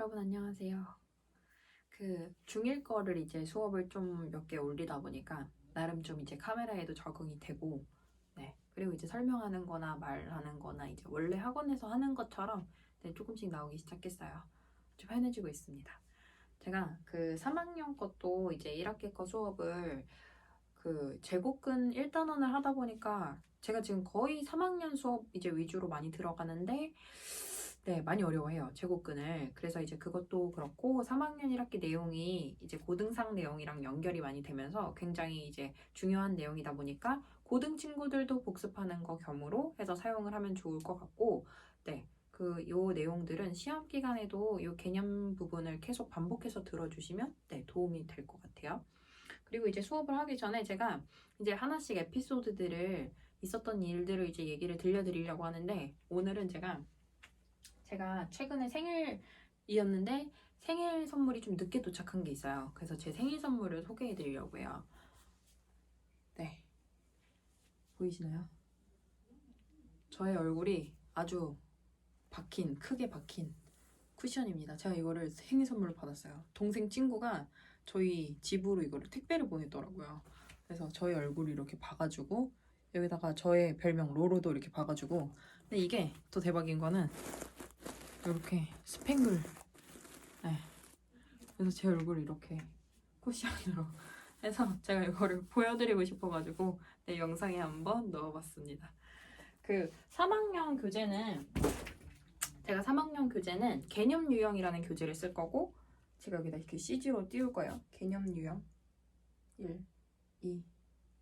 여러분 안녕하세요. 중1 거를 이제 수업을 좀 몇 개 올리다 보니까 나름 좀 이제 카메라에도 적응이 되고, 네. 그리고 이제 설명하는 거나 말하는 거나 이제 원래 학원에서 하는 것처럼 네, 조금씩 나오기 시작했어요. 좀 편해지고 있습니다. 제가 3학년 것도 이제 1학기 거 수업을 제곱근 1단원을 하다 보니까 제가 지금 거의 3학년 수업 이제 위주로 많이 들어가는데 네, 많이 어려워해요. 제곱근을. 그래서 이제 그것도 그렇고 3학년 1학기 내용이 이제 고등상 내용이랑 연결이 많이 되면서 굉장히 이제 중요한 내용이다 보니까 고등 친구들도 복습하는 거 겸으로 해서 사용을 하면 좋을 것 같고, 네. 요 내용들은 시험 기간에도 요 개념 부분을 계속 반복해서 들어주시면 네, 도움이 될 것 같아요. 그리고 이제 수업을 하기 전에 제가 이제 하나씩 에피소드들을 있었던 일들을 이제 얘기를 들려드리려고 하는데, 오늘은 제가 최근에 생일이었는데 생일 선물이 좀 늦게 도착한 게 있어요. 그래서 제 생일 선물을 소개해 드리려고 해요. 네. 보이시나요? 저의 얼굴이 아주 크게 박힌 쿠션입니다. 제가 이거를 생일 선물로 받았어요. 동생 친구가 저희 집으로 이거를 택배를 보냈더라고요. 그래서 저의 얼굴이 이렇게 봐가지고 여기다가 저의 별명 로로도 이렇게 봐가지고, 근데 이게 더 대박인 거는 이렇게 스팽글, 네. 그래서 제 얼굴을 이렇게 쿠션으로 해서 제가 이거를 보여드리고 싶어가지고 내 영상에 한번 넣어봤습니다. 3학년 교재는 제가 3학년 교재는 개념 유형이라는 교재를 쓸 거고, 제가 여기다 이렇게 CG로 띄울 거예요. 개념 유형 1, 2,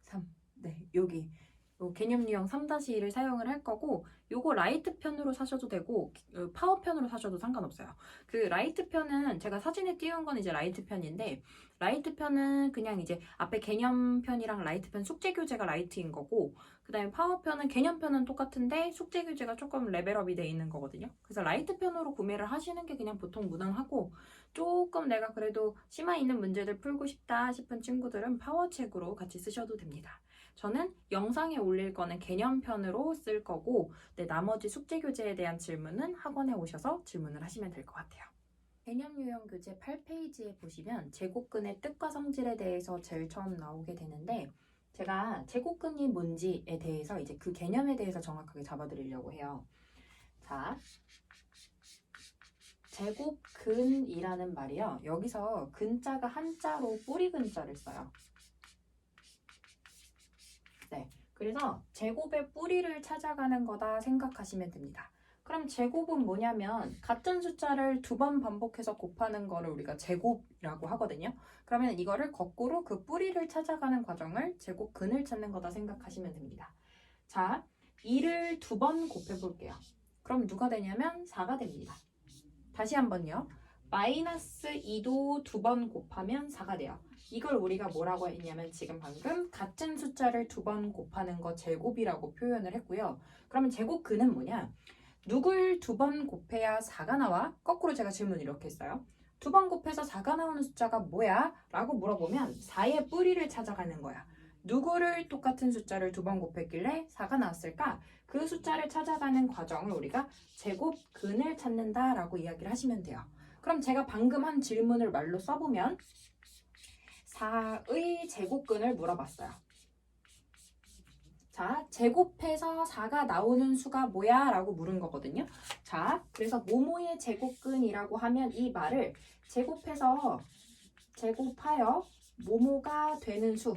3. 네, 여기 요 개념 유형 3-1을 사용을 할 거고, 요거 라이트 편으로 사셔도 되고 파워 편으로 사셔도 상관없어요. 라이트 편은 제가 사진에 띄운 건 이제 라이트 편인데, 라이트 편은 그냥 이제 앞에 개념 편이랑 라이트 편 숙제 교재가 라이트인 거고, 그 다음에 파워 편은 개념 편은 똑같은데 숙제 교재가 조금 레벨업이 돼 있는 거거든요. 그래서 라이트 편으로 구매를 하시는 게 그냥 보통 무난하고, 조금 내가 그래도 심화 있는 문제들 풀고 싶다 싶은 친구들은 파워책으로 같이 쓰셔도 됩니다. 저는 영상에 올릴 거는 개념편으로 쓸 거고, 네, 나머지 숙제 교재에 대한 질문은 학원에 오셔서 질문을 하시면 될 것 같아요. 개념 유형 교재 8페이지에 보시면 제곱근의 뜻과 성질에 대해서 제일 처음 나오게 되는데, 제가 제곱근이 뭔지에 대해서 이제 그 개념에 대해서 정확하게 잡아드리려고 해요. 자, 제곱근이라는 말이요. 여기서 근자가 한자로 뿌리 근자를 써요. 네, 그래서 제곱의 뿌리를 찾아가는 거다 생각하시면 됩니다. 그럼 제곱은 뭐냐면 같은 숫자를 2번 반복해서 곱하는 거를 우리가 제곱이라고 하거든요. 그러면 이거를 거꾸로 그 뿌리를 찾아가는 과정을 제곱근을 찾는 거다 생각하시면 됩니다. 자, 2를 2번 곱해 볼게요. 그럼 누가 되냐면 4가 됩니다. 다시 한번요. 마이너스 2도 2번 곱하면 4가 돼요. 이걸 우리가 뭐라고 했냐면 지금 방금 같은 숫자를 2번 곱하는 거 제곱이라고 표현을 했고요. 그러면 제곱근은 뭐냐? 누굴 2번 곱해야 4가 나와? 거꾸로 제가 질문 이렇게 했어요. 2번 곱해서 4가 나오는 숫자가 뭐야? 라고 물어보면 4의 뿌리를 찾아가는 거야. 누구를 똑같은 숫자를 2번 곱했길래 4가 나왔을까? 그 숫자를 찾아가는 과정을 우리가 제곱근을 찾는다 라고 이야기를 하시면 돼요. 그럼 제가 방금 한 질문을 말로 써보면 4의 제곱근을 물어봤어요. 자, 제곱해서 4가 나오는 수가 뭐야? 라고 물은 거거든요. 자, 그래서 모모의 제곱근이라고 하면 이 말을 제곱하여 모모가 되는 수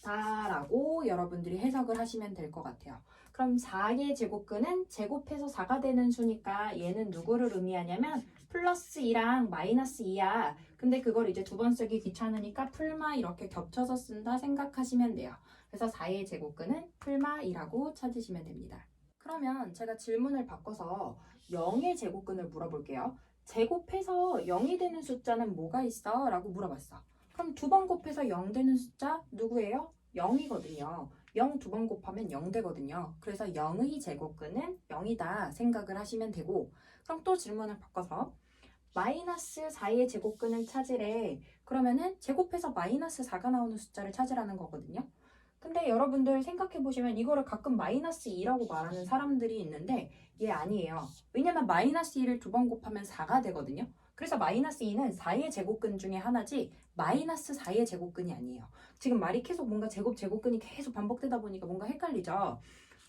다라고 여러분들이 해석을 하시면 될 것 같아요. 그럼 4의 제곱근은 제곱해서 4가 되는 수니까 얘는 누구를 의미하냐면 플러스 2랑 마이너스 2야. 근데 그걸 이제 2번 쓰기 귀찮으니까 풀마 이렇게 겹쳐서 쓴다 생각하시면 돼요. 그래서 4의 제곱근은 풀마 2라고 찾으시면 됩니다. 그러면 제가 질문을 바꿔서 0의 제곱근을 물어볼게요. 제곱해서 0이 되는 숫자는 뭐가 있어? 라고 물어봤어. 그럼 2번 곱해서 0 되는 숫자 누구예요? 0이거든요. 0 2번 곱하면 0 되거든요. 그래서 0의 제곱근은 0이다 생각을 하시면 되고, 그럼 또 질문을 바꿔서 마이너스 4의 제곱근을 찾으래. 그러면은 제곱해서 마이너스 4가 나오는 숫자를 찾으라는 거거든요. 근데 여러분들 생각해보시면 이거를 가끔 마이너스 2라고 말하는 사람들이 있는데 얘 아니에요. 왜냐면 마이너스 2를 두 번 곱하면 4가 되거든요. 그래서 마이너스 2는 4의 제곱근 중에 하나지 마이너스 4의 제곱근이 아니에요. 지금 말이 계속 뭔가 제곱근이 계속 반복되다 보니까 뭔가 헷갈리죠.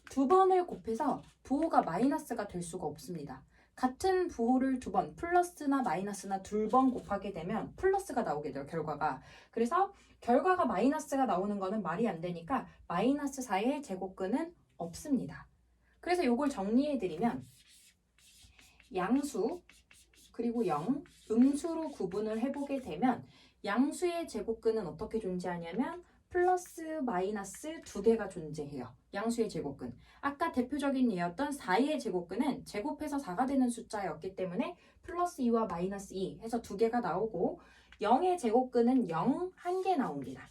두 번을 곱해서 부호가 마이너스가 될 수가 없습니다. 같은 부호를 두 번, 플러스나 마이너스나 두 번 곱하게 되면 플러스가 나오게 돼요, 결과가. 그래서 결과가 마이너스가 나오는 거는 말이 안 되니까 마이너스 4의 제곱근은 없습니다. 그래서 이걸 정리해드리면 양수, 그리고 0, 음수로 구분을 해보게 되면 양수의 제곱근은 어떻게 존재하냐면 플러스, 마이너스 두 개가 존재해요. 양수의 제곱근. 아까 대표적인 예였던 4의 제곱근은 제곱해서 4가 되는 숫자였기 때문에 플러스 2와 마이너스 2 해서 두 개가 나오고 0의 제곱근은 0, 한 개 나옵니다.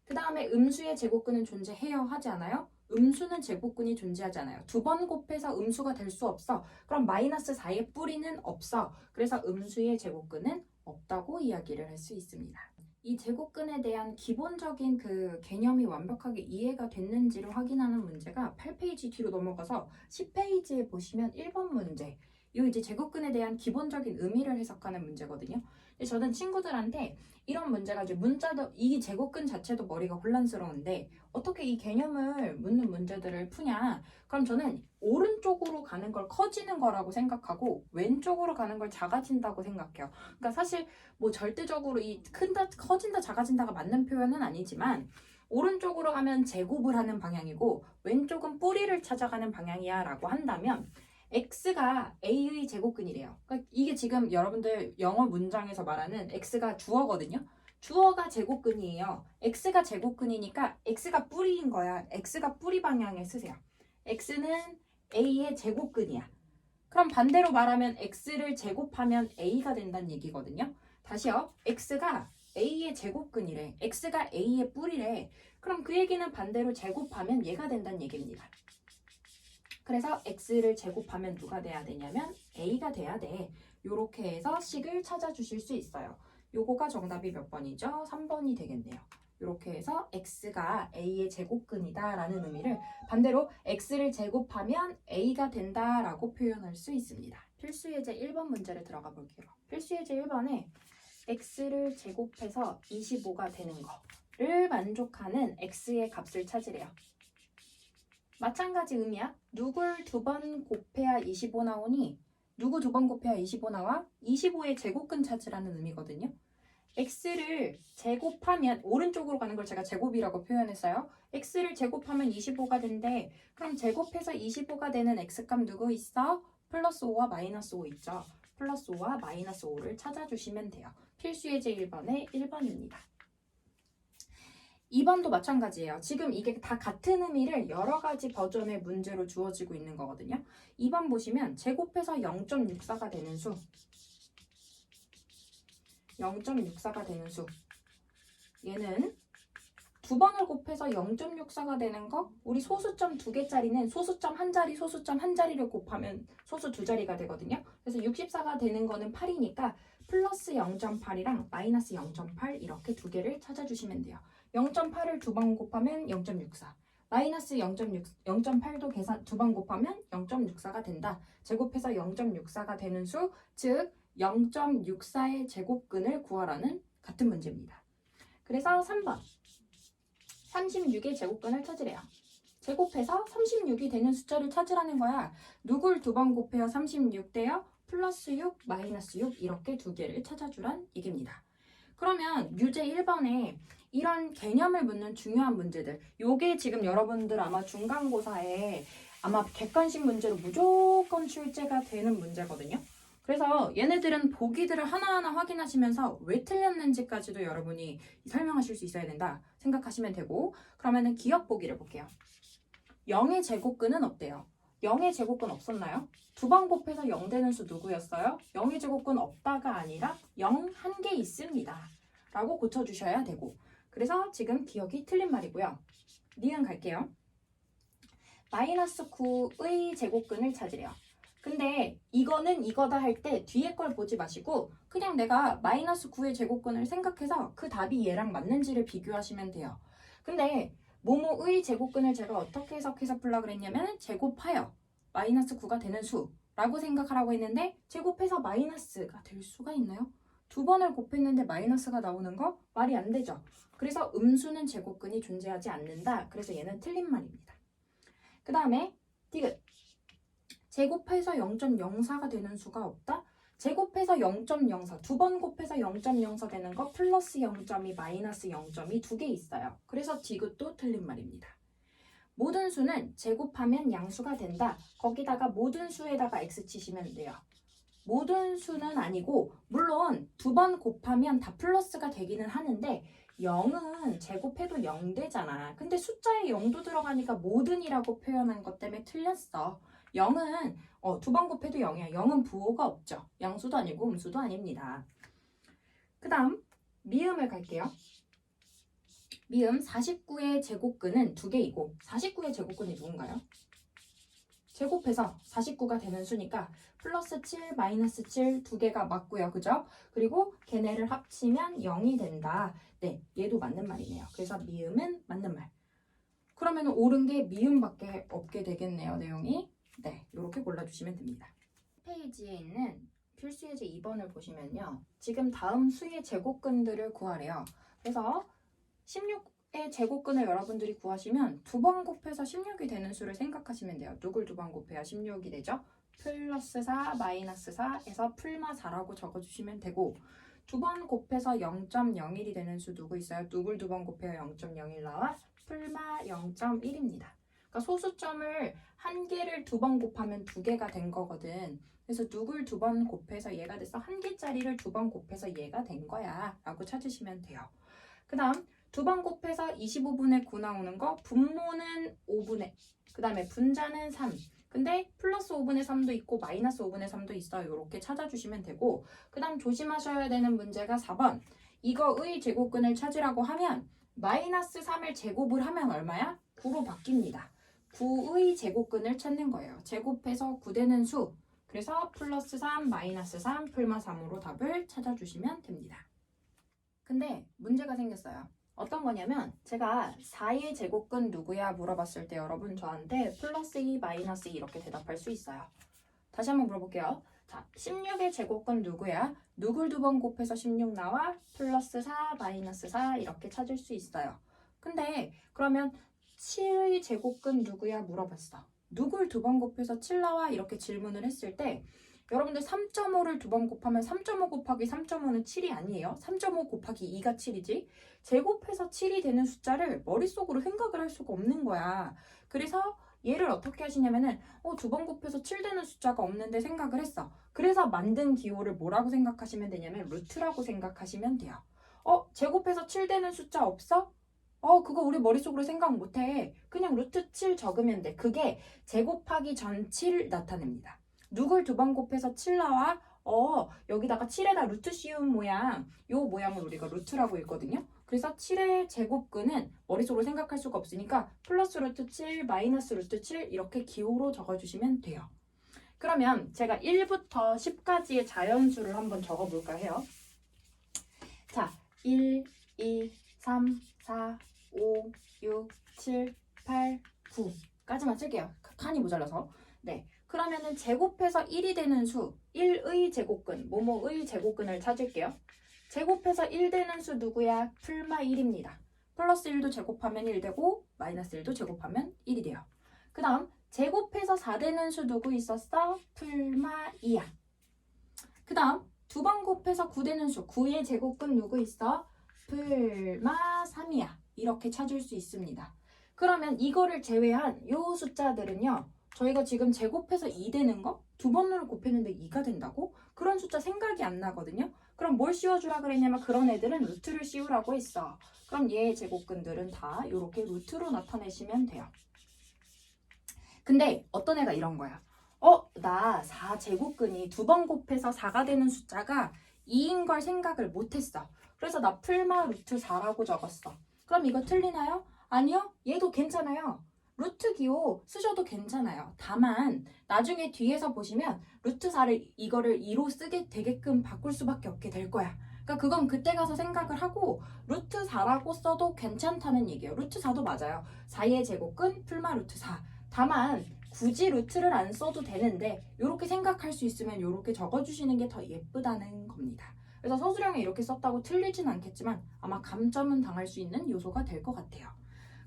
그 다음에 음수의 제곱근은 존재해요 하지 않아요? 음수는 제곱근이 존재하지 않아요. 두 번 곱해서 음수가 될 수 없어. 그럼 마이너스 4의 뿌리는 없어. 그래서 음수의 제곱근은 없다고 이야기를 할 수 있습니다. 이 제곱근에 대한 기본적인 그 개념이 완벽하게 이해가 됐는지를 확인하는 문제가 8페이지 뒤로 넘어가서 10페이지에 보시면 1번 문제. 이 이제 제곱근에 대한 기본적인 의미를 해석하는 문제거든요. 근데 저는 친구들한테 이런 문제가 이제 문자도 이 제곱근 자체도 머리가 혼란스러운데 어떻게 이 개념을 묻는 문제들을 푸냐? 그럼 저는 오른쪽으로 가는 걸 커지는 거라고 생각하고 왼쪽으로 가는 걸 작아진다고 생각해요. 그러니까 사실 뭐 절대적으로 이 큰다, 커진다, 작아진다가 맞는 표현은 아니지만 오른쪽으로 가면 제곱을 하는 방향이고 왼쪽은 뿌리를 찾아가는 방향이야 라고 한다면 x가 a의 제곱근이래요. 그러니까 이게 지금 여러분들 영어 문장에서 말하는 x가 주어거든요. 주어가 제곱근이에요. x가 제곱근이니까 x가 뿌리인 거야. x가 뿌리 방향에 쓰세요. x는 a의 제곱근이야. 그럼 반대로 말하면 x를 제곱하면 a가 된다는 얘기거든요. 다시요. x가 a의 제곱근이래. x가 a의 뿌리래. 그럼 그 얘기는 반대로 제곱하면 얘가 된다는 얘기입니다. 그래서 x를 제곱하면 누가 돼야 되냐면 a가 돼야 돼. 요렇게 해서 식을 찾아주실 수 있어요. 요거가 정답이 몇 번이죠? 3번이 되겠네요. 이렇게 해서 x가 a의 제곱근이다 라는 의미를 반대로 x를 제곱하면 a가 된다 라고 표현할 수 있습니다. 필수예제 1번 문제를 들어가 볼게요. 필수예제 1번에 x를 제곱해서 25가 되는 거를 만족하는 x의 값을 찾으래요. 마찬가지 의미야. 누굴 두 번 곱해야 25 나오니? 누구 두 번 곱해야 25 나와? 25의 제곱근 찾으라는 의미거든요. x를 제곱하면 오른쪽으로 가는 걸 제가 제곱이라고 표현했어요. x를 제곱하면 25가 된대. 그럼 제곱해서 25가 되는 x값 누구 있어? 플러스 5와 마이너스 5 있죠. 플러스 5와 마이너스 5를 찾아주시면 돼요. 필수예제 1번의 1번입니다. 2번도 마찬가지예요. 지금 이게 다 같은 의미를 여러 가지 버전의 문제로 주어지고 있는 거거든요. 2번 보시면 제곱해서 0.64가 되는 수 0.64가 되는 수 얘는 두 번을 곱해서 0.64가 되는 거 우리 소수점 두 개짜리는 소수점 한 자리 소수점 한 자리를 곱하면 소수 두 자리가 되거든요. 그래서 64가 되는 거는 8이니까 플러스 0.8이랑 마이너스 0.8 이렇게 두 개를 찾아주시면 돼요. 0.8을 두 번 곱하면 0.64 마이너스 0.8도 계산 두 번 곱하면 0.64가 된다. 제곱해서 0.64가 되는 수, 즉 0.64의 제곱근을 구하라는 같은 문제입니다. 그래서 3번 36의 제곱근을 찾으래요. 제곱해서 36이 되는 숫자를 찾으라는 거야. 누굴 두 번 곱해야 36 돼요? 플러스 6, 마이너스 6 이렇게 두 개를 찾아주란 얘기입니다. 그러면 유제 1번에 이런 개념을 묻는 중요한 문제들 요게 지금 여러분들 아마 중간고사에 아마 객관식 문제로 무조건 출제가 되는 문제거든요. 그래서 얘네들은 보기들을 하나하나 확인하시면서 왜 틀렸는지까지도 여러분이 설명하실 수 있어야 된다 생각하시면 되고 그러면은 기억 보기를 볼게요. 0의 제곱근은 없대요. 0의 제곱근 없었나요? 두 번 곱해서 0 되는 수 누구였어요? 0의 제곱근 없다가 아니라 0 한 개 있습니다. 라고 고쳐주셔야 되고 그래서 지금 기억이 틀린 말이고요. 니은 갈게요. 마이너스 9의 제곱근을 찾으래요. 근데 이거는 이거다 할 때 뒤에 걸 보지 마시고 그냥 내가 마이너스 9의 제곱근을 생각해서 그 답이 얘랑 맞는지를 비교하시면 돼요. 근데 뭐뭐의 제곱근을 제가 어떻게 해석해서 풀라 그랬냐면 제곱하여 마이너스 9가 되는 수라고 생각하라고 했는데 제곱해서 마이너스가 될 수가 있나요? 두 번을 곱했는데 마이너스가 나오는 거 말이 안 되죠. 그래서 음수는 제곱근이 존재하지 않는다. 그래서 얘는 틀린 말입니다. 그 다음에 디귿. 제곱해서 0.04가 되는 수가 없다. 제곱해서 0.04, 두 번 곱해서 0.04 되는 거 플러스 0.2, 마이너스 0.2 두 개 있어요. 그래서 디귿도 틀린 말입니다. 모든 수는 제곱하면 양수가 된다. 거기다가 모든 수에다가 x 치시면 돼요. 모든 수는 아니고 물론 두 번 곱하면 다 플러스가 되기는 하는데 0은 제곱해도 0 되잖아. 근데 숫자에 0도 들어가니까 모든이라고 표현한 것 때문에 틀렸어. 0은 두 번 곱해도 0이야. 0은 부호가 없죠. 양수도 아니고 음수도 아닙니다. 그 다음 미음을 갈게요. 미음 49의 제곱근은 두 개이고 49의 제곱근이 누군가요? 제곱해서 49가 되는 수니까 플러스 7, 마이너스 7 두 개가 맞고요. 그죠? 그리고 걔네를 합치면 0이 된다. 네, 얘도 맞는 말이네요. 그래서 미음은 맞는 말. 그러면 옳은 게 미음밖에 없게 되겠네요. 내용이. 네, 이렇게 골라주시면 됩니다. 페이지에 있는 필수예제 2번을 보시면요. 지금 다음 수의 제곱근들을 구하래요. 그래서 16의 제곱근을 여러분들이 구하시면 두 번 곱해서 16이 되는 수를 생각하시면 돼요. 누굴 두 번 곱해야 16이 되죠? 플러스 4, 마이너스 4에서 풀마 4라고 적어주시면 되고 두 번 곱해서 0.01이 되는 수 누구 있어요? 누굴 두 번 곱해야 0.01 나와? 풀마 0.1입니다. 그러니까 소수점을 한 개를 두 번 곱하면 두 개가 된 거거든. 그래서 누굴 두 번 곱해서 얘가 돼서 한 개짜리를 두 번 곱해서 얘가 된 거야 라고 찾으시면 돼요. 그 다음 두 번 곱해서 25분의 9 나오는 거 분모는 5분의 그 다음에 분자는 3 근데 플러스 5분의 3도 있고 마이너스 5분의 3도 있어요. 이렇게 찾아주시면 되고 그 다음 조심하셔야 되는 문제가 4번 이거의 제곱근을 찾으라고 하면 마이너스 3을 제곱을 하면 얼마야? 9로 바뀝니다. 9의 제곱근을 찾는 거예요. 제곱해서 9 되는 수 그래서 플러스 3, 마이너스 3, 풀마 3으로 답을 찾아주시면 됩니다. 근데 문제가 생겼어요. 어떤 거냐면 제가 4의 제곱근 누구야 물어봤을 때 여러분 저한테 플러스 2, 마이너스 2 이렇게 대답할 수 있어요. 다시 한번 물어볼게요. 자, 16의 제곱근 누구야? 누굴 두 번 곱해서 16 나와? 플러스 4, 마이너스 4 이렇게 찾을 수 있어요. 근데 그러면 7의 제곱근 누구야 물어봤어. 누굴 두 번 곱해서 7 나와? 이렇게 질문을 했을 때 여러분들 3.5를 두 번 곱하면 3.5 곱하기 3.5는 7이 아니에요. 3.5 곱하기 2가 7이지. 제곱해서 7이 되는 숫자를 머릿속으로 생각을 할 수가 없는 거야. 그래서 얘를 어떻게 하시냐면은 두 번 곱해서 7 되는 숫자가 없는데 생각을 했어. 그래서 만든 기호를 뭐라고 생각하시면 되냐면 루트라고 생각하시면 돼요. 제곱해서 7 되는 숫자 없어? 그거 우리 머릿속으로 생각 못해. 그냥 루트 7 적으면 돼. 그게 제곱하기 전 7 나타냅니다. 누굴 두 번 곱해서 7 나와? 여기다가 7에다 루트 씌운 모양, 요 모양을 우리가 루트라고 읽거든요. 그래서 7의 제곱근은 머릿속으로 생각할 수가 없으니까 플러스 루트 7, 마이너스 루트 7 이렇게 기호로 적어주시면 돼요. 그러면 제가 1부터 10까지의 자연수를 한번 적어볼까 해요. 자, 1, 2, 3, 4, 5, 6, 7, 8, 9까지만 쓸게요. 칸이 모자라서. 네. 그러면은 제곱해서 1이 되는 수 1의 제곱근, 뭐뭐의 제곱근을 찾을게요. 제곱해서 1 되는 수 누구야? 풀마 1입니다. 플러스 1도 제곱하면 1 되고 마이너스 1도 제곱하면 1이 돼요. 그 다음 제곱해서 4 되는 수 누구 있었어? 풀마 2야. 그 다음 두 번 곱해서 9 되는 수 9의 제곱근 누구 있어? 풀마 3이야. 이렇게 찾을 수 있습니다. 그러면 이거를 제외한 요 숫자들은요. 저희가 지금 제곱해서 2 되는 거 두 번으로 곱했는데 2가 된다고? 그런 숫자 생각이 안 나거든요. 그럼 뭘 씌워주라 그랬냐면 그런 애들은 루트를 씌우라고 했어. 그럼 얘의 제곱근들은 다 이렇게 루트로 나타내시면 돼요. 근데 어떤 애가 이런 거야. 나 4제곱근이 두 번 곱해서 4가 되는 숫자가 2인 걸 생각을 못했어. 그래서 나 풀마 루트 4라고 적었어. 그럼 이거 틀리나요? 아니요. 얘도 괜찮아요. 루트 기호 쓰셔도 괜찮아요. 다만 나중에 뒤에서 보시면 루트 4를 이거를 2로 쓰게 되게끔 바꿀 수밖에 없게 될 거야. 그러니까 그건 그때 가서 생각을 하고 루트 4라고 써도 괜찮다는 얘기예요. 루트 4도 맞아요. 4의 제곱근 풀마 루트 4. 다만 굳이 루트를 안 써도 되는데 이렇게 생각할 수 있으면 이렇게 적어주시는 게 더 예쁘다는 겁니다. 그래서 서술형에 이렇게 썼다고 틀리진 않겠지만 아마 감점은 당할 수 있는 요소가 될 것 같아요.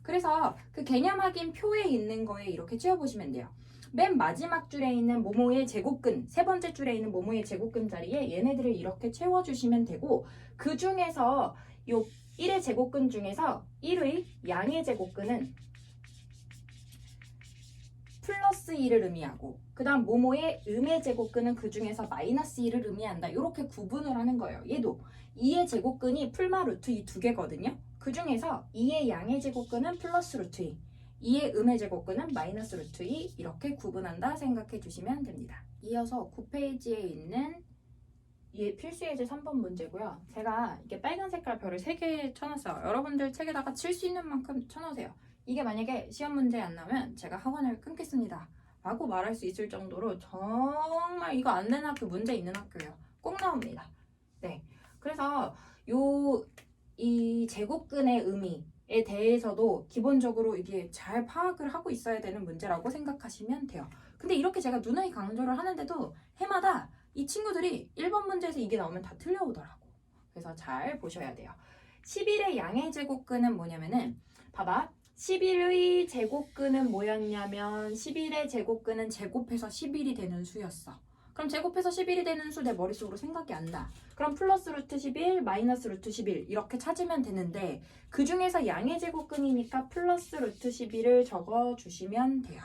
그래서 그 개념 확인 표에 있는 거에 이렇게 채워보시면 돼요. 맨 마지막 줄에 있는 모모의 제곱근, 세 번째 줄에 있는 모모의 제곱근 자리에 얘네들을 이렇게 채워주시면 되고, 그 중에서 요 1의 제곱근 중에서 1의 양의 제곱근은 플러스 2를 의미하고, 그 다음 모모의 음의 제곱근은 그 중에서 마이너스 2를 의미한다. 이렇게 구분을 하는 거예요. 얘도 2의 제곱근이 풀마 루트 2 두 개거든요. 그 중에서 2의 양의 제곱근은 플러스 루트 2, 2의 음의 제곱근은 마이너스 루트 2 이렇게 구분한다 생각해 주시면 됩니다. 이어서 9페이지에 있는 이 필수 예제 3번 문제고요. 제가 이게 빨간 색깔 별을 3개 쳐놨어요. 여러분들 책에다가 칠 수 있는 만큼 쳐놓으세요. 이게 만약에 시험 문제 안 나오면 제가 학원을 끊겠습니다 라고 말할 수 있을 정도로 정말 이거 안 되는 학교 문제 있는 학교예요. 꼭 나옵니다. 네, 그래서 이 제곱근의 의미에 대해서도 기본적으로 이게 잘 파악을 하고 있어야 되는 문제라고 생각하시면 돼요. 근데 이렇게 제가 누누이 강조를 하는데도 해마다 이 친구들이 1번 문제에서 이게 나오면 다 틀려오더라고. 그래서 잘 보셔야 돼요. 11의 양의 제곱근은 뭐냐면은 봐봐. 11의 제곱근은 뭐였냐면 11의 제곱근은 제곱해서 11이 되는 수였어. 그럼 제곱해서 11이 되는 수 내 머릿속으로 생각이 안 나. 그럼 플러스 루트 11, 마이너스 루트 11 이렇게 찾으면 되는데 그 중에서 양의 제곱근이니까 플러스 루트 11을 적어주시면 돼요.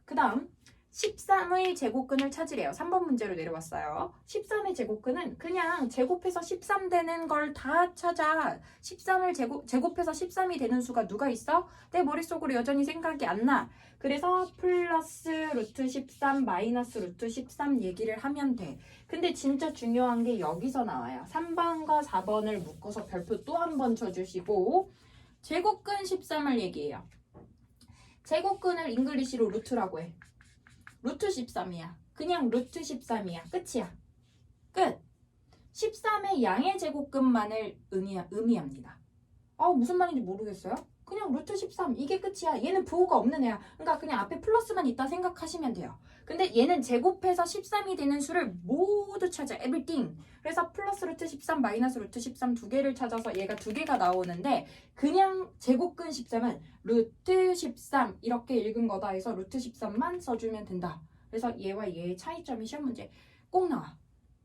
그 다음 13의 제곱근을 찾으래요. 3번 문제로 내려왔어요. 13의 제곱근은 그냥 제곱해서 13 되는 걸 다 찾아. 13을 제곱해서 13이 되는 수가 누가 있어? 내 머릿속으로 여전히 생각이 안 나. 그래서 플러스 루트 13 마이너스 루트 13 얘기를 하면 돼. 근데 진짜 중요한 게 여기서 나와요. 3번과 4번을 묶어서 별표 또 한 번 쳐주시고 제곱근 13을 얘기해요. 제곱근을 잉글리시로 루트라고 해. 루트 13이야. 그냥 루트 13이야. 끝이야. 끝. 13의 양의 제곱근만을 의미합니다. 무슨 말인지 모르겠어요? 그냥 루트 13 이게 끝이야. 얘는 부호가 없는 애야. 그러니까 그냥 앞에 플러스만 있다 생각하시면 돼요. 근데 얘는 제곱해서 13이 되는 수를 모두 찾아. everything. 그래서 플러스 루트 13 마이너스 루트 13 두 개를 찾아서 얘가 두 개가 나오는데 그냥 제곱근 13은 루트 13 이렇게 읽은 거다 해서 루트 13만 써주면 된다. 그래서 얘와 얘의 차이점이 시험 문제 꼭 나와.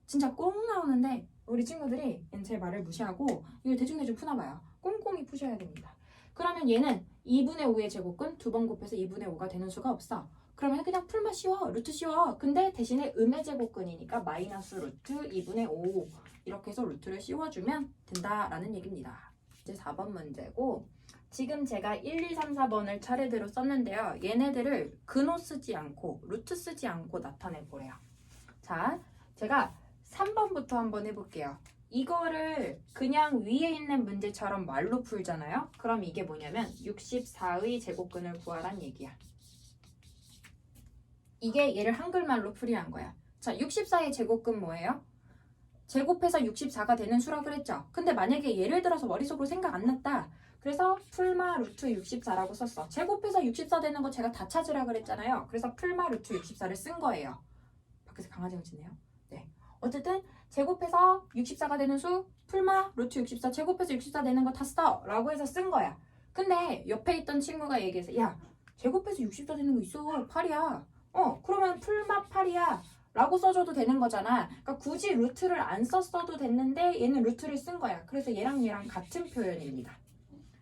진짜 꼭 나오는데 우리 친구들이 제 말을 무시하고 이걸 대충대충 푸나봐요. 꼼꼼히 푸셔야 됩니다. 그러면 얘는 2분의 5의 제곱근 2번 곱해서 2분의 5가 되는 수가 없어. 그러면 그냥 풀만 쉬워. 루트 쉬워. 근데 대신에 음의 제곱근이니까 마이너스 루트 2분의 5 이렇게 해서 루트를 씌워주면 된다라는 얘기입니다. 이제 4번 문제고 지금 제가 1, 2, 3, 4번을 차례대로 썼는데요. 얘네들을 근호 쓰지 않고 루트 쓰지 않고 나타내 보래요. 자, 제가 3번부터 한번 해볼게요. 이거를 그냥 위에 있는 문제처럼 말로 풀잖아요. 그럼 이게 뭐냐면 64의 제곱근을 구하란 얘기야. 이게 얘를 한글말로 풀이한 거야. 자, 64의 제곱근 뭐예요? 제곱해서 64가 되는 수라 그랬죠. 근데 만약에 예를 들어서 머릿속으로 생각 안 났다. 그래서 풀마 루트 64라고 썼어. 제곱해서 64 되는 거 제가 다 찾으라 그랬잖아요. 그래서 풀마 루트 64를 쓴 거예요. 밖에서 강아지가 짖네요. 네. 어쨌든 제곱해서 64가 되는 수 풀마 루트 64 제곱해서 64 되는 거 다 써 라고 해서 쓴 거야. 근데 옆에 있던 친구가 얘기해서 야 제곱해서 64 되는 거 있어 8이야. 그러면 풀마 8이야 라고 써줘도 되는 거잖아. 그러니까 굳이 루트를 안 썼어도 됐는데 얘는 루트를 쓴 거야. 그래서 얘랑 같은 표현입니다.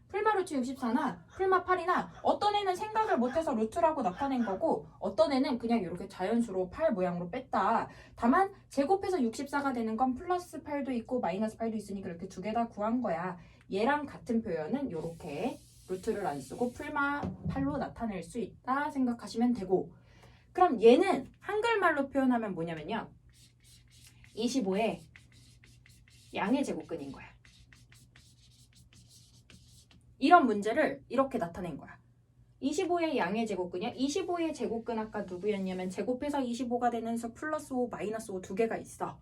풀마 루트 64나 풀마 8이나 어떤 애는 생각을 못해서 루트라고 나타낸 거고 어떤 애는 그냥 이렇게 자연수로 8 모양으로 뺐다. 다만 제곱해서 64가 되는 건 플러스 8도 있고 마이너스 8도 있으니까 이렇게 두 개 다 구한 거야. 얘랑 같은 표현은 이렇게 루트를 안 쓰고 풀마 8로 나타낼 수 있다 생각하시면 되고 그럼 얘는 한글말로 표현하면 뭐냐면요. 25의 양의 제곱근인 거야. 이런 문제를 이렇게 나타낸 거야. 25의 양의 제곱근이야. 25의 제곱근 아까 누구였냐면 제곱해서 25가 되는 수 플러스 5 마이너스 5 두 개가 있어.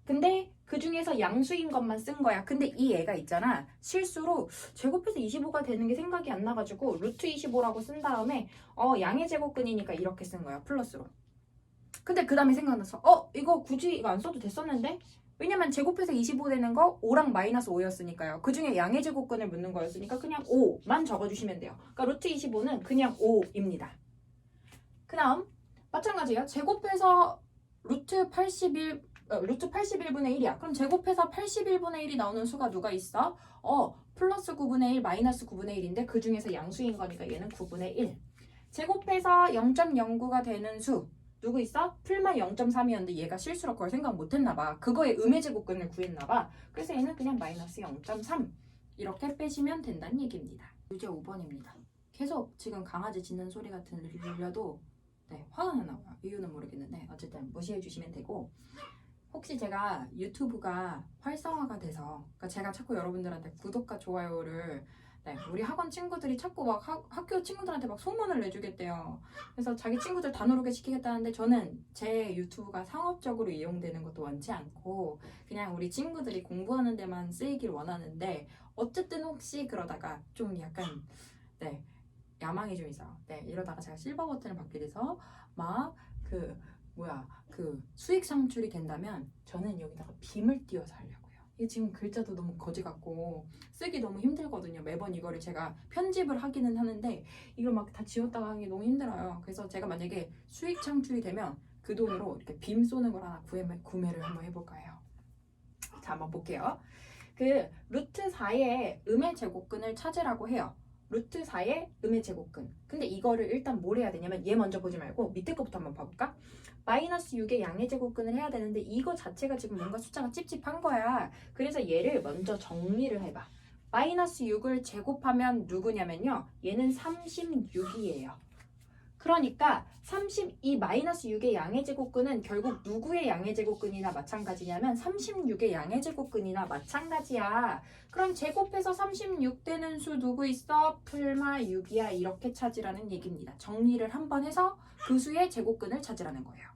근데 그 중에서 양수인 것만 쓴 거야. 근데 이 애가 있잖아. 실수로 제곱해서 25가 되는 게 생각이 안 나가지고 루트 25라고 쓴 다음에 양의 제곱근이니까 이렇게 쓴 거야. 플러스로. 근데 그 다음에 생각났어. 이거 굳이 이거 안 써도 됐었는데? 왜냐면 제곱해서 25 되는 거 5랑 마이너스 5였으니까요. 그 중에 양의 제곱근을 묻는 거였으니까 그냥 5만 적어주시면 돼요. 그러니까 루트 25는 그냥 5입니다. 그 다음 마찬가지예요. 제곱해서 루트 81분의 1이야. 그럼 제곱해서 81분의 1이 나오는 수가 누가 있어? 플러스 9분의 1, 마이너스 9분의 1인데 그 중에서 양수인 거니까 얘는 9분의 1. 제곱해서 0.09가 되는 수 누구 있어? 풀마 0.3이었는데 얘가 실수로 그걸 생각 못했나 봐. 그거의 음의 제곱근을 구했나 봐. 그래서 얘는 그냥 마이너스 0.3 이렇게 빼시면 된다는 얘기입니다. 문제 5번입니다. 계속 지금 강아지 짖는 소리가 들려도 화가 나와요. 이유는 모르겠는데 어쨌든 무시해 주시면 되고, 혹시 제가 유튜브가 활성화가 돼서 그러니까 제가 자꾸 여러분들한테 구독과 좋아요를 우리 학원 친구들이 자꾸 막 학교 친구들한테 막 소문을 내주겠대요. 그래서 자기 친구들 다 누르게 시키겠다는데 저는 제 유튜브가 상업적으로 이용되는 것도 원치 않고 그냥 우리 친구들이 공부하는 데만 쓰이길 원하는데, 어쨌든 혹시 그러다가 좀 약간 야망이 좀 있어요. 이러다가 제가 실버 버튼을 받게 돼서 막 수익 창출이 된다면 저는 여기다가 빔을 띄워서 하려고요. 이게 지금 글자도 너무 거지 같고 쓰기 너무 힘들거든요. 매번 이거를 제가 편집을 하기는 하는데 이걸 막 다 지웠다가 하기 너무 힘들어요. 그래서 제가 만약에 수익 창출이 되면 그 돈으로 이렇게 빔 쏘는 걸 하나 구매를 한번 해볼까 해요. 자, 한번 볼게요. 그 루트 4의 음의 제곱근을 찾으라고 해요. 루트 4의 음의 제곱근. 근데 이거를 일단 뭘 해야 되냐면 얘 먼저 보지 말고 밑에 거부터 한번 봐볼까? 마이너스 6의 양의 제곱근을 해야 되는데 이거 자체가 지금 뭔가 숫자가 찝찝한 거야. 그래서 얘를 먼저 정리를 해봐. 마이너스 6을 제곱하면 누구냐면요. 얘는 36이에요. 그러니까 이 마이너스 6의 양의 제곱근은 결국 누구의 양의 제곱근이나 마찬가지냐면 36의 양의 제곱근이나 마찬가지야. 그럼 제곱해서 36 되는 수 누구 있어? 풀마 6이야. 이렇게 찾으라는 얘기입니다. 정리를 한번 해서 그 수의 제곱근을 찾으라는 거예요.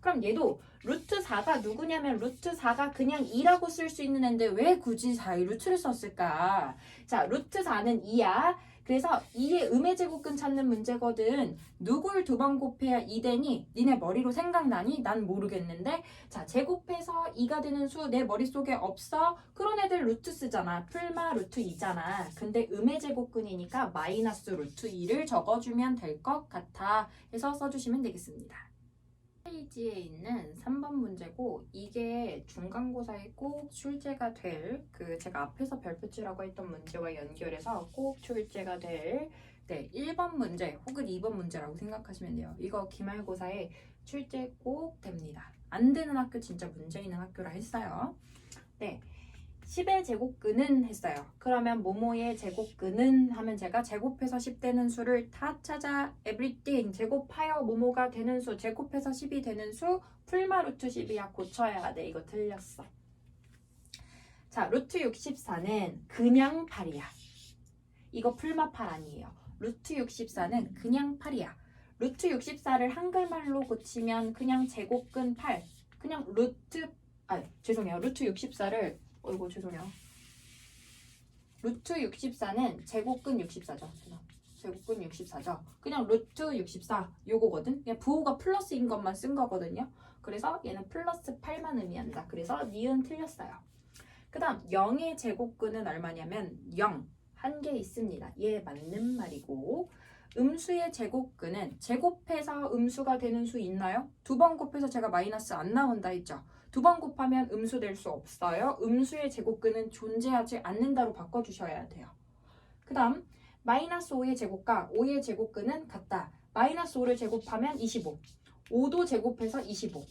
그럼 얘도 루트 4가 누구냐면 루트 4가 그냥 2라고 쓸 수 있는 애인데 왜 굳이 4의 루트를 썼을까? 자, 루트 4는 2야. 그래서 2의 음의 제곱근 찾는 문제거든. 누굴 두 번 곱해야 2 되니? 니네 머리로 생각나니? 난 모르겠는데. 자, 제곱해서 2가 되는 수 내 머릿속에 없어? 그런 애들 루트 쓰잖아. 풀마 루트 2잖아. 근데 음의 제곱근이니까 마이너스 루트 2를 적어주면 될 것 같아. 해서 써주시면 되겠습니다. 페이지에 있는 3번 문제고, 이게 중간고사에 꼭 출제가 될 제가 앞에서 별표치라고 했던 문제와 연결해서 꼭 출제가 될 1번 문제 혹은 2번 문제라고 생각하시면 돼요. 이거 기말고사에 출제 꼭 됩니다. 안 되는 학교 진짜 문제 있는 학교라 했어요. 10의 제곱근은 했어요. 그러면 모모의 제곱근은 하면 제가 제곱해서 10 되는 수를 다 찾아 everything 제곱하여 모모가 되는 수, 제곱해서 10이 되는 수, 풀마 루트 10이야. 고쳐야 돼. 이거 틀렸어. 자, 루트 64는 그냥 8이야. 이거 풀마 8 아니에요. 루트 64는 그냥 8이야. 루트 64를 한글말로 고치면 그냥 제곱근 8. 그냥 루트 64를 죄송해요. 루트 64는 제곱근 64죠. 제곱근 64죠. 그냥 루트 64 요거거든. 그냥 부호가 플러스인 것만 쓴 거거든요. 그래서 얘는 플러스 8만 의미한다. 그래서 니은 틀렸어요. 그 다음 0의 제곱근은 얼마냐면 0. 한 개 있습니다. 얘 맞는 말이고, 음수의 제곱근은 제곱해서 음수가 되는 수 있나요? 두 번 곱해서 제가 마이너스 안 나온다 했죠. 두 번 곱하면 음수 될 수 없어요. 음수의 제곱근은 존재하지 않는다로 바꿔주셔야 돼요. 그 다음 마이너스 5의 제곱과 5의 제곱근은 같다. 마이너스 5를 제곱하면 25. 5도 제곱해서 25.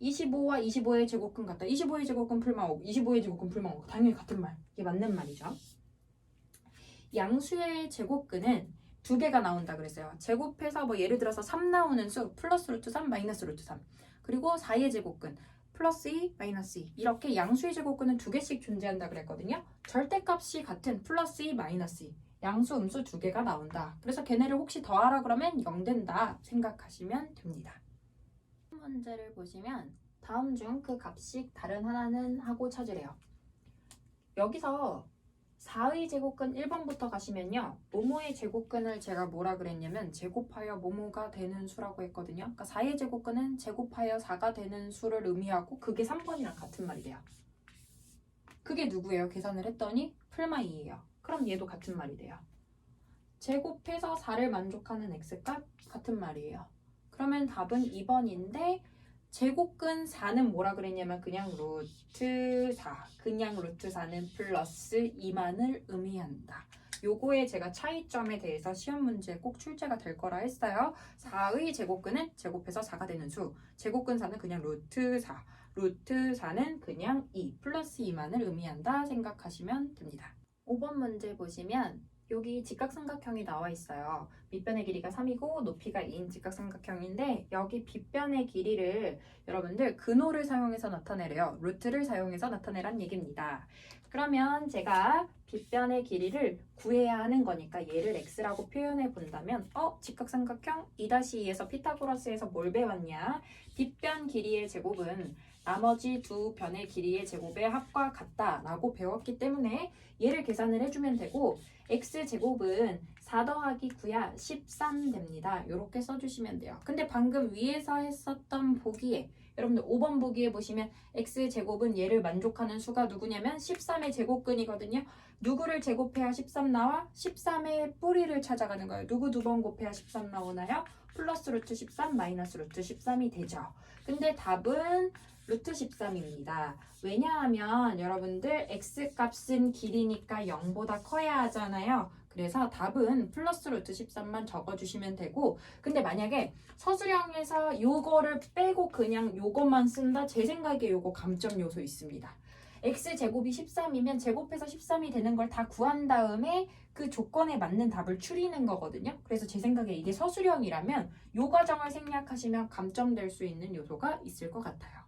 25와 25의 제곱근 같다. 25의 제곱근 풀마 5, 25의 제곱근 풀마 5. 당연히 같은 말. 이게 맞는 말이죠. 양수의 제곱근은 두 개가 나온다 그랬어요. 제곱해서 예를 들어서 3 나오는 수 플러스 루트 3, 마이너스 루트 3. 그리고 4의 제곱근 플러스 2, 마이너스 2. 이렇게 양수의 제곱근은 두 개씩 존재한다 그랬거든요. 절대값이 같은 플러스 2, 마이너스 2. 양수, 음수 두 개가 나온다. 그래서 걔네를 혹시 더하라 그러면 0 된다 생각하시면 됩니다. 문제를 보시면 다음 중 그 값이 다른 하나는 하고 찾으래요. 여기서 4의 제곱근 1번부터 가시면요. 모모의 제곱근을 제가 뭐라 그랬냐면 제곱하여 모모가 되는 수라고 했거든요. 그러니까 4의 제곱근은 제곱하여 4가 되는 수를 의미하고 그게 3번이랑 같은 말이래요. 그게 누구예요? 계산을 했더니 풀마 2예요. 그럼 얘도 같은 말이 돼요. 제곱해서 4를 만족하는 x값 같은 말이에요. 그러면 답은 2번인데 제곱근 4는 뭐라 그랬냐면 그냥 루트 4. 그냥 루트 4는 플러스 2만을 의미한다. 요거에 제가 차이점에 대해서 시험 문제에 꼭 출제가 될 거라 했어요. 4의 제곱근은 제곱해서 4가 되는 수. 제곱근 4는 그냥 루트 4. 루트 4는 그냥 2 플러스 2만을 의미한다 생각하시면 됩니다. 5번 문제 보시면 여기 직각삼각형이 나와 있어요. 밑변의 길이가 3이고 높이가 2인 직각삼각형인데 여기 빗변의 길이를 여러분들 근호를 사용해서 나타내래요. 루트를 사용해서 나타내란 얘기입니다. 그러면 제가 빗변의 길이를 구해야 하는 거니까 얘를 x라고 표현해 본다면 직각삼각형 2-2에서 피타고라스에서 뭘 배웠냐? 빗변 길이의 제곱은 나머지 두 변의 길이의 제곱의 합과 같다라고 배웠기 때문에 얘를 계산을 해주면 되고 x제곱은 4 더하기 9야 13 됩니다. 이렇게 써주시면 돼요. 근데 방금 위에서 했었던 보기에 여러분들 5번 보기에 보시면 x제곱은 얘를 만족하는 수가 누구냐면 13의 제곱근이거든요. 누구를 제곱해야 13 나와? 13의 뿌리를 찾아가는 거예요. 누구 두 번 곱해야 13 나오나요? 플러스 루트 13 마이너스 루트 13이 되죠. 근데 답은 루트 13입니다. 왜냐하면 여러분들 x값은 길이니까 0보다 커야 하잖아요. 그래서 답은 플러스 루트 13만 적어주시면 되고 근데 만약에 서술형에서 요거를 빼고 그냥 요것만 쓴다? 제 생각에 요거 감점 요소 있습니다. x제곱이 13이면 제곱해서 13이 되는 걸 다 구한 다음에 그 조건에 맞는 답을 추리는 거거든요. 그래서 제 생각에 이게 서술형이라면 요 과정을 생략하시면 감점될 수 있는 요소가 있을 것 같아요.